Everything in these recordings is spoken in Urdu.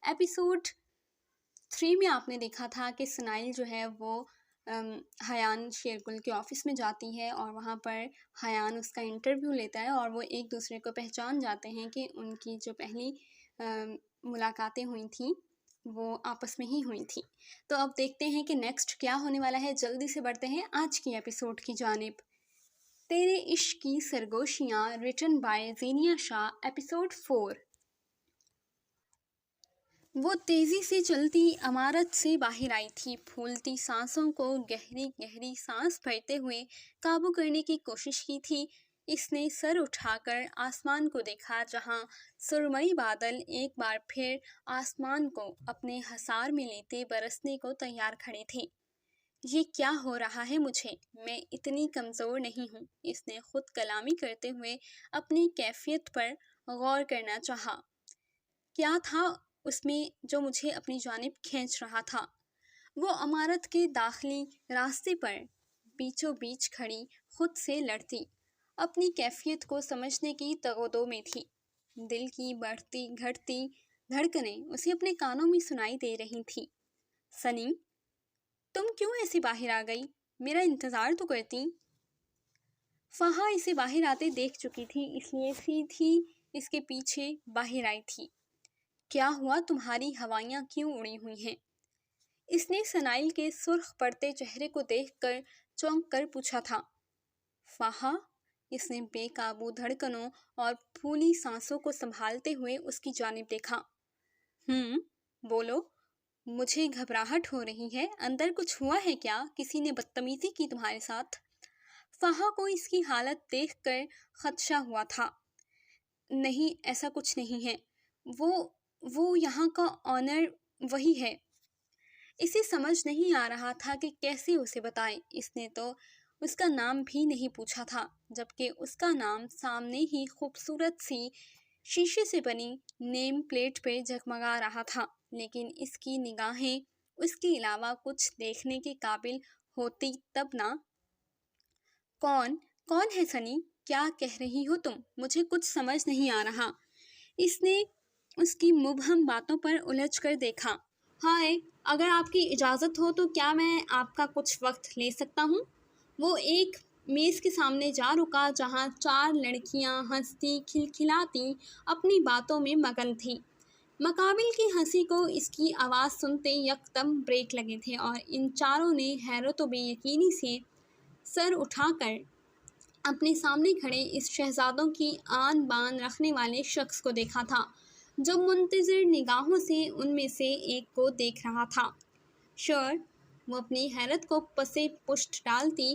ایپیسوڈ 3 میں آپ نے دیکھا تھا کہ سنائل جو ہے وہ حیان شیرگل کے آفس میں جاتی ہے اور وہاں پر حیان اس کا انٹرویو لیتا ہے اور وہ ایک دوسرے کو پہچان جاتے ہیں کہ ان کی جو پہلی ملاقاتیں ہوئی تھیں وہ آپس میں ہی ہوئی تھیں۔ تو اب دیکھتے ہیں کہ نیکسٹ کیا ہونے والا ہے۔ جلدی سے بڑھتے ہیں آج کی ایپیسوڈ کی جانب۔ تیرے عشق کی سرگوشیاں، ریٹن بائی زینیا شاہ، ایپیسوڈ 4۔ وہ تیزی سے چلتی عمارت سے باہر آئی تھی، پھولتی سانسوں کو گہری گہری سانس بھرتے ہوئے قابو کرنے کی کوشش کی تھی۔ اس نے سر اٹھا کر آسمان کو دیکھا، جہاں سرمئی بادل ایک بار پھر آسمان کو اپنے حصار میں لیتے برسنے کو تیار کھڑے تھے۔ یہ کیا ہو رہا ہے مجھے؟ میں اتنی کمزور نہیں ہوں۔ اس نے خود کلامی کرتے ہوئے اپنی کیفیت پر غور کرنا چاہا۔ کیا تھا اس میں جو مجھے اپنی جانب کھینچ رہا تھا؟ وہ عمارت کے داخلی راستے پر بیچوں بیچ کھڑی خود سے لڑتی اپنی کیفیت کو سمجھنے کی تگودو میں تھی۔ دل کی بڑھتی گھٹتی دھڑکنیں اسے اپنے کانوں میں سنائی دے رہی تھی۔ سنی، تم کیوں ایسے باہر آ گئی؟ میرا انتظار تو کرتی۔ فہا اسے باہر آتے دیکھ چکی تھی، اس لیے سیدھی اس کے پیچھے باہر آئی تھی۔ کیا ہوا؟ تمہاری ہوائیاں کیوں اڑی ہوئی ہیں؟ اس نے سنائل کے سرخ پڑتے چہرے کو دیکھ کر چونک کر پوچھا تھا۔ فہا، اس نے بے قابو دھڑکنوں اور پھولی سانسوں کو سنبھالتے ہوئے اس کی جانب دیکھا۔ بولو، مجھے گھبراہٹ ہو رہی ہے۔ اندر کچھ ہوا ہے کیا؟ کسی نے بدتمیزی کی تمہارے ساتھ؟ فہا کو اس کی حالت دیکھ کر خدشہ ہوا تھا۔ نہیں، ایسا کچھ نہیں ہے۔ وہ یہاں کا آنر وہی ہے۔ اسے سمجھ نہیں آ رہا تھا کہ کیسے اسے بتائے۔ اس نے تو اس کا نام بھی نہیں پوچھا تھا، جبکہ اس کا نام سامنے ہی خوبصورت سی شیشے سے بنی نیم پلیٹ پہ جگمگا رہا تھا، لیکن اس کی نگاہیں اس کے علاوہ کچھ دیکھنے کے قابل ہوتی تب نہ۔ کون ہے سنی؟ کیا کہہ رہی ہو تم؟ مجھے کچھ سمجھ نہیں آ رہا۔ اس نے اس کی مبہم باتوں پر الجھ کر دیکھا۔ ہائے، اگر آپ کی اجازت ہو تو کیا میں آپ کا کچھ وقت لے سکتا ہوں؟ وہ ایک میز کے سامنے جا رکا جہاں 4 لڑکیاں ہنستی کھلکھلاتی اپنی باتوں میں مگن تھیں۔ مقابل کی ہنسی کو اس کی آواز سنتے یکدم بریک لگے تھے اور ان چاروں نے حیرت و بے یقینی سے سر اٹھا کر اپنے سامنے کھڑے اس شہزادوں کی آن بان رکھنے والے شخص کو دیکھا تھا، جو منتظر نگاہوں سے ان میں سے ایک کو دیکھ رہا تھا۔ شور، وہ اپنی حیرت کو پسے پشت ڈالتی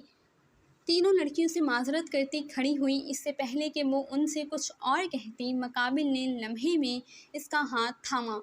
تینوں لڑکیوں سے معذرت کرتی کھڑی ہوئی۔ اس سے پہلے کہ وہ ان سے کچھ اور کہتی، مقابل نے لمحے میں اس کا ہاتھ تھاما